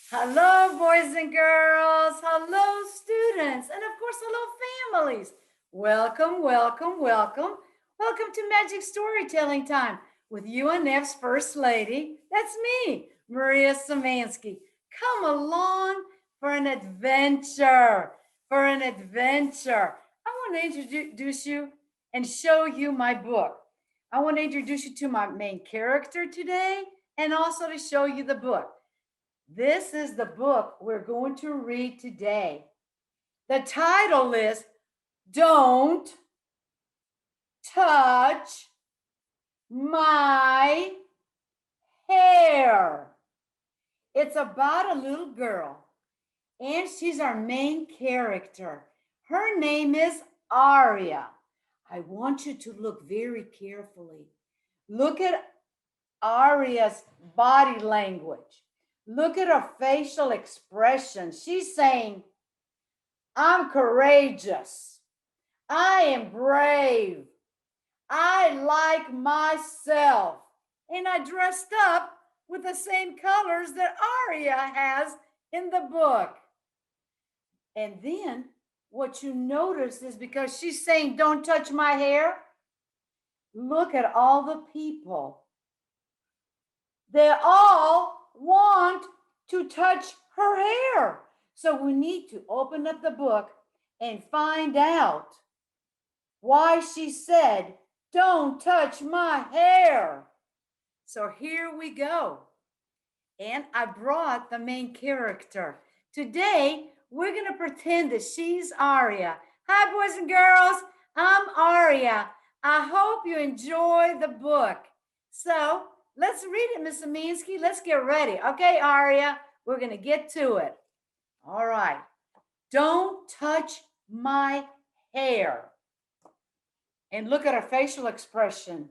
Hello, boys and girls. Hello, students. And of course, hello, families. Welcome, welcome, welcome. Welcome to Magic Storytelling Time with UNF's First Lady. That's me, Maria Szymanski. Come along for an adventure. For an adventure. I want to introduce you and show you my book. I want to introduce you to my main character today and also to show you the book. This is the book we're going to read today. The title is Don't Touch My Hair. It's about a little girl, and she's our main character. Her name is Aria. I want you to look very carefully. Look at Aria's body language. Look at her facial expression. She's saying, I'm courageous. I am brave. I like myself. And I dressed up with the same colors that Aria has in the book. And then what you notice is because she's saying, don't touch my hair, look at all the people. They all want to touch her hair. So we need to open up the book and find out why she said, don't touch my hair. So here we go. And I brought the main character. Today, we're going to pretend that she's Aria. Hi, boys and girls. I'm Aria. I hope you enjoy the book. So let's read it, Miss Szymanski. Let's get ready. Okay, Aria, we're going to get to it. All right. Don't touch my hair. And look at her facial expression.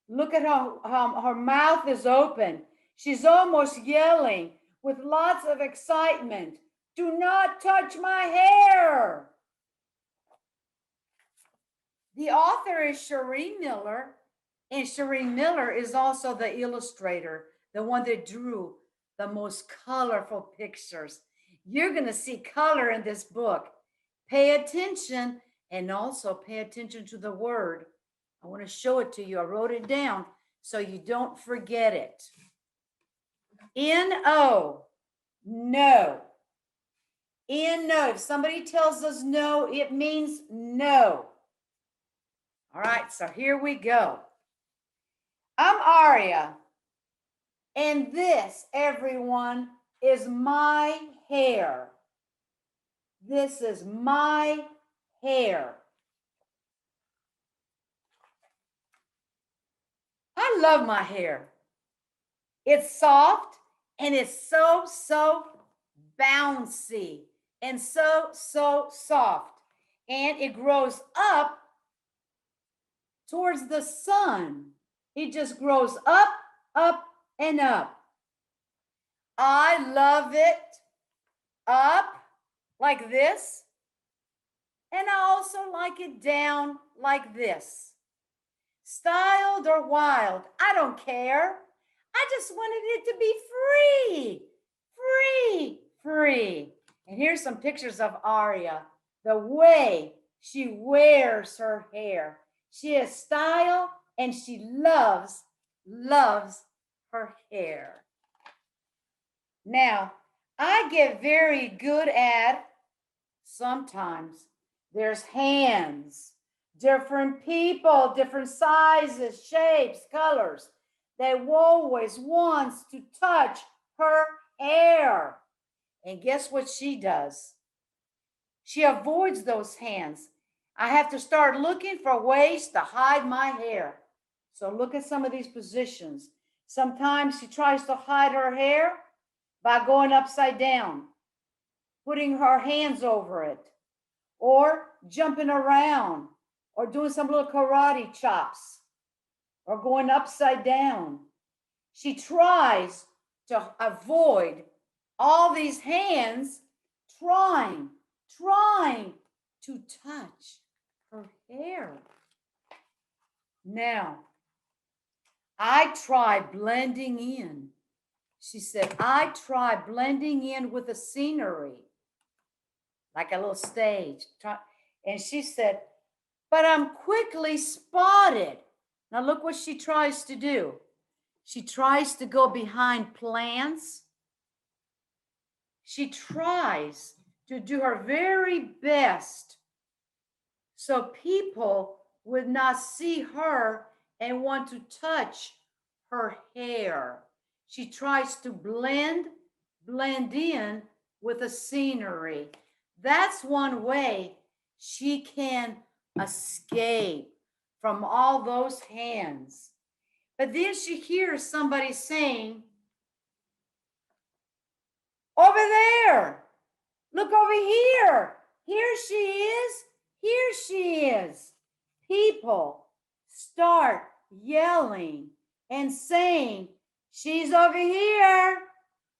Look at her mouth is open. She's almost yelling with lots of excitement. Do not touch my hair. The author is Shereen Miller, and Shereen Miller is also the illustrator, the one that drew the most colorful pictures. You're going to see color in this book. Pay attention and also pay attention to the word. I want to show it to you. I wrote it down so you don't forget it. N-O, no. N-O. If somebody tells us no, it means no. All right, so here we go. I'm Aria, and this, everyone, is my hair. This is my hair. I love my hair. It's soft and it's so bouncy and so soft. And it grows up towards the sun. It just grows up, and up. I love it up like this. And I also like it down like this. Styled or wild, I don't care. I just wanted it to be free. And here's some pictures of Aria, the way she wears her hair. She has style and she loves her hair. Now, I get very good at sometimes. There's hands, different people, different sizes, shapes, colors. They always wants to touch her hair. And guess what she does? She avoids those hands. I have to start looking for ways to hide my hair. So look at some of these positions. Sometimes she tries to hide her hair by going upside down, putting her hands over it, or jumping around, or doing some little karate chops, or going upside down. She tries to avoid all these hands trying to touch her hair. Now, I try blending in. She said, I tried blending in with the scenery, like a little stage. And she said, but I'm quickly spotted. Now look what she tries to do. She tries to go behind plants. She tries to do her very best so people would not see her and want to touch her hair. She tries to blend in with the scenery. That's one way she can escape from all those hands. But then she hears somebody saying, over there, look over here. Here she is. Here she is. People start yelling and saying, she's over here.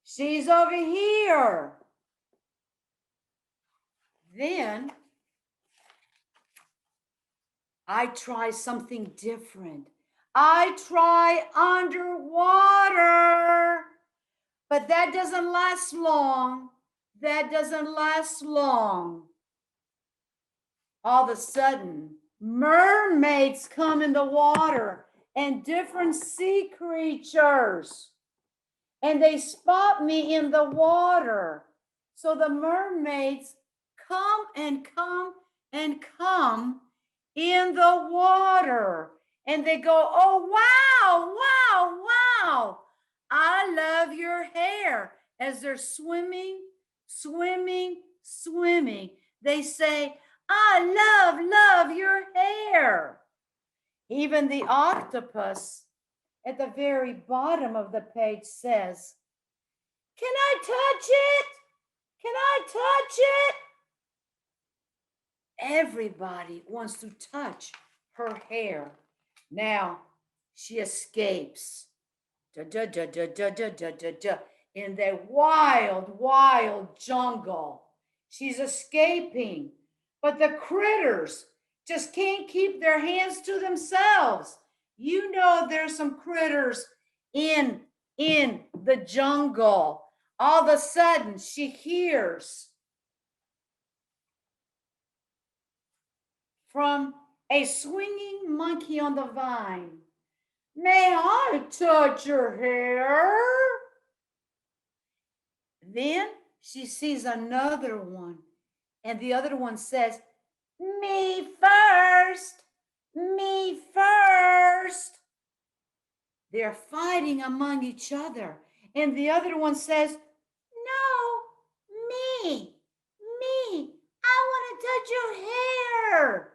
She's over here. Then I try something different. I try underwater, but that doesn't last long. That doesn't last long. All of a sudden, mermaids come in the water and different sea creatures, and they spot me in the water. So the mermaids come and come and come in the water, and they go, oh, wow, wow, wow. I love your hair. As they're swimming, swimming, swimming, they say, I love your hair. Even the octopus at the very bottom of the page says, can I touch it? Can I touch it? Everybody wants to touch her hair. Now she escapes in the wild, wild jungle. She's escaping, but the critters just can't keep their hands to themselves. You know, there's some critters in the jungle. All of a sudden, she hears from a swinging monkey on the vine, may I touch your hair? Then she sees another one, and the other one says, me first, me first. They're fighting among each other, and the other one says, no, me, I want to touch your hair.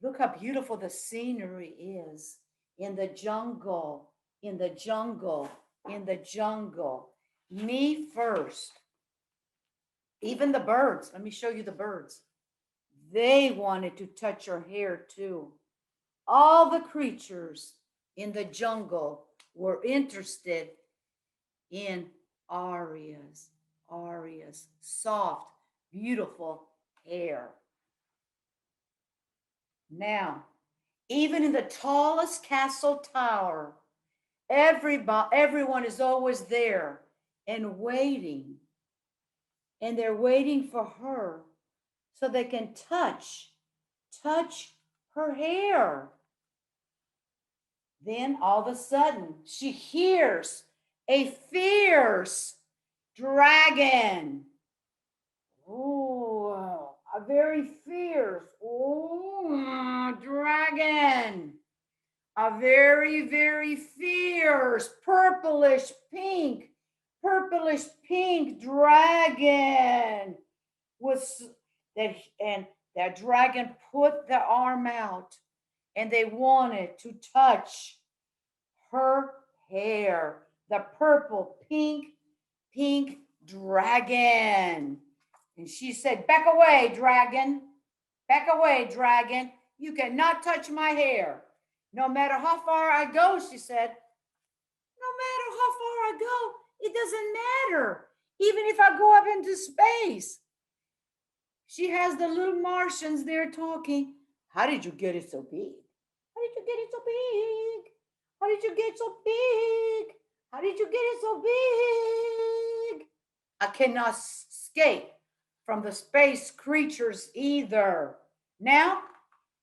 Look how beautiful the scenery is in the jungle, in the jungle, in the jungle. Me first. Even the birds, let me show you the birds. They wanted to touch her hair too. All the creatures in the jungle were interested in Aria's soft, beautiful hair. Now, even in the tallest castle tower, everyone is always there and waiting. And they're waiting for her so they can touch her hair. Then all of a sudden, she hears a fierce dragon. Oh, a very fierce dragon. A very, very fierce purplish pink dragon was that, and that dragon put the arm out, and they wanted to touch her hair. The purple pink dragon. And she said, back away, dragon. Back away, dragon. You cannot touch my hair. No matter how far I go, she said. No matter how far I go, it doesn't matter. Even if I go up into space. She has the little Martians there talking. How did you get it so big? How did you get it so big? How did you get so big? How did you get it so big? I cannot escape from the space creatures either. Now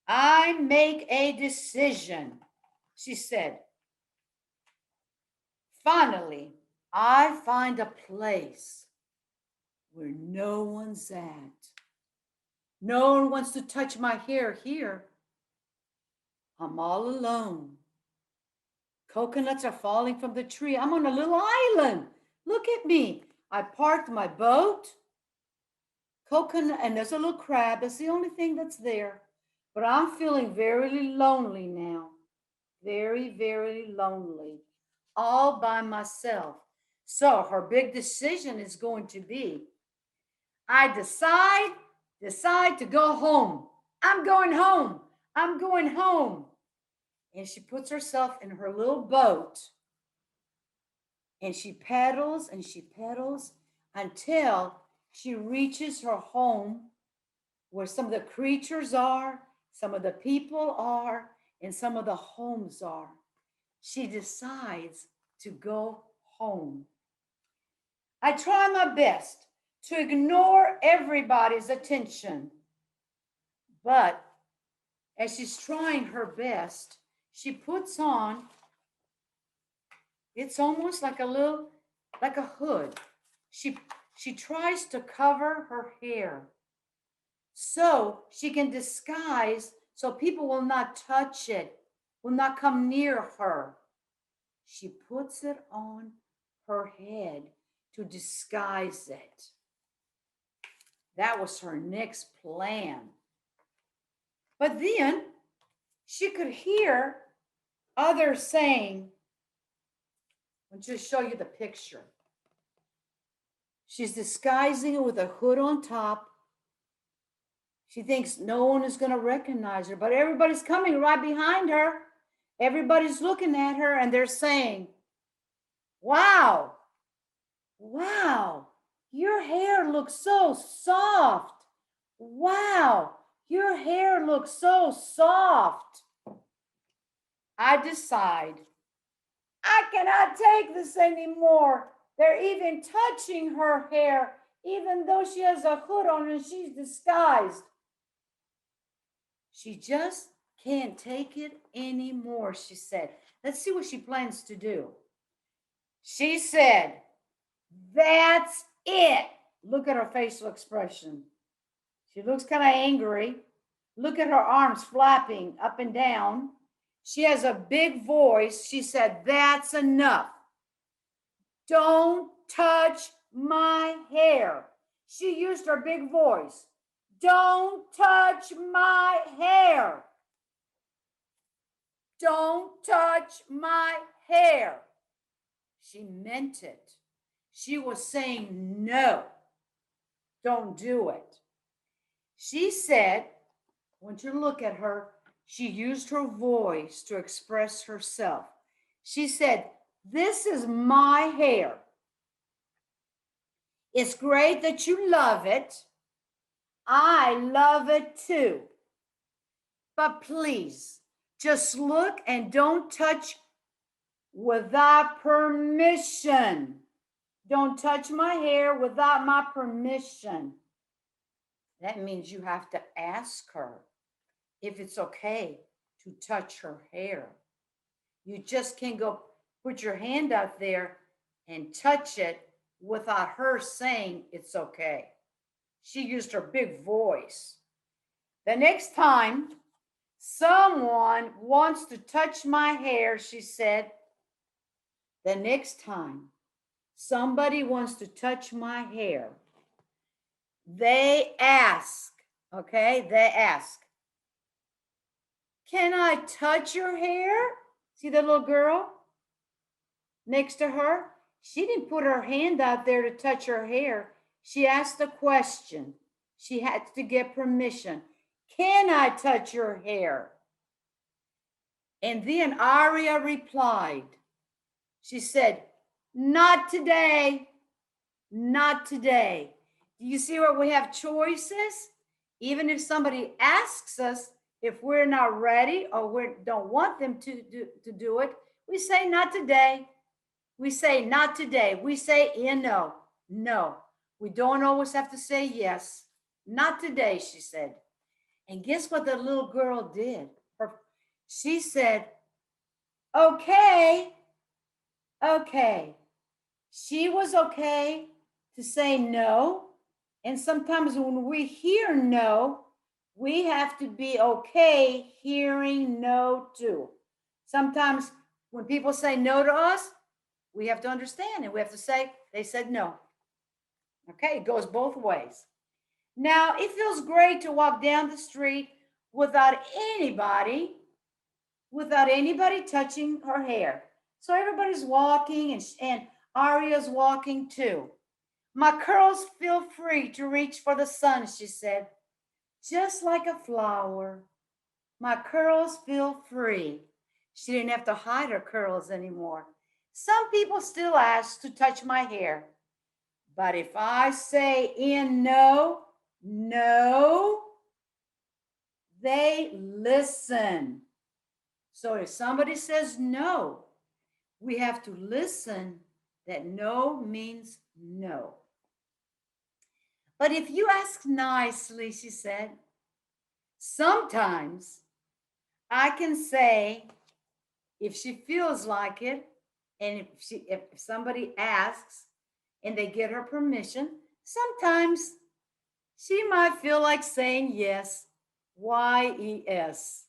I make a decision, she said. Finally, I find a place where no one's at. No one wants to touch my hair here. I'm all alone. Coconuts are falling from the tree. I'm on a little island. Look at me. I parked my boat. Coconut, and there's a little crab. That's the only thing that's there. But I'm feeling very lonely now. Very, very lonely. All by myself. So her big decision is going to be, I decide to go home. I'm going home. I'm going home. And she puts herself in her little boat and she pedals until she reaches her home where some of the creatures are, some of the people are, and some of the homes are. She decides to go home. I try my best to ignore everybody's attention, but as she's trying her best, she puts on, it's almost like a hood. She tries to cover her hair so she can disguise, so people will not touch it, will not come near her. She puts it on her head to disguise it. That was her next plan. But then she could hear others saying, I'll just show you the picture. She's disguising it with a hood on top. She thinks no one is going to recognize her, but everybody's coming right behind her. Everybody's looking at her and they're saying, wow, your hair looks so soft. Wow, your hair looks so soft. I decide I cannot take this anymore. They're even touching her hair, even though she has a hood on and she's disguised. She just can't take it anymore, she said. Let's see what she plans to do. She said, that's it. Look at her facial expression. She looks kind of angry. Look at her arms flapping up and down. She has a big voice. She said, that's enough. Don't touch my hair. She used her big voice. Don't touch my hair. Don't touch my hair. She meant it. She was saying, no, don't do it. She said, I want you to look at her. She used her voice to express herself. She said, this is my hair. It's great that you love it. I love it too. But please, just look and don't touch without permission. Don't touch my hair without my permission. That means you have to ask her if it's okay to touch her hair. You just can't go put your hand out there and touch it without her saying it's okay. She used her big voice. The next time someone wants to touch my hair, she said, the next time somebody wants to touch my hair, they ask, okay? They ask, can I touch your hair? See the little girl next to her? She didn't put her hand out there to touch her hair. She asked a question. She had to get permission. Can I touch your hair? And then Aria replied. She said, not today. Not today. Do you see where we have choices? Even if somebody asks us if we're not ready or we don't want them to do it, we say not today. We say not today. We say no. No. We don't always have to say yes. Not today, she said. And guess what the little girl did? She said, okay, okay. She was okay to say no. And sometimes when we hear no, we have to be okay hearing no too. Sometimes when people say no to us, we have to understand and we have to say, they said no. Okay, it goes both ways. Now, it feels great to walk down the street without anybody, touching her hair. So everybody's walking and Aria's walking too. My curls feel free to reach for the sun, she said, just like a flower. My curls feel free. She didn't have to hide her curls anymore. Some people still ask to touch my hair. But if I say in no, no, they listen. So if somebody says no, we have to listen that no means no. But if you ask nicely, she said, sometimes I can say, if she feels like it, and if somebody asks and they get her permission, sometimes she might feel like saying yes, yes.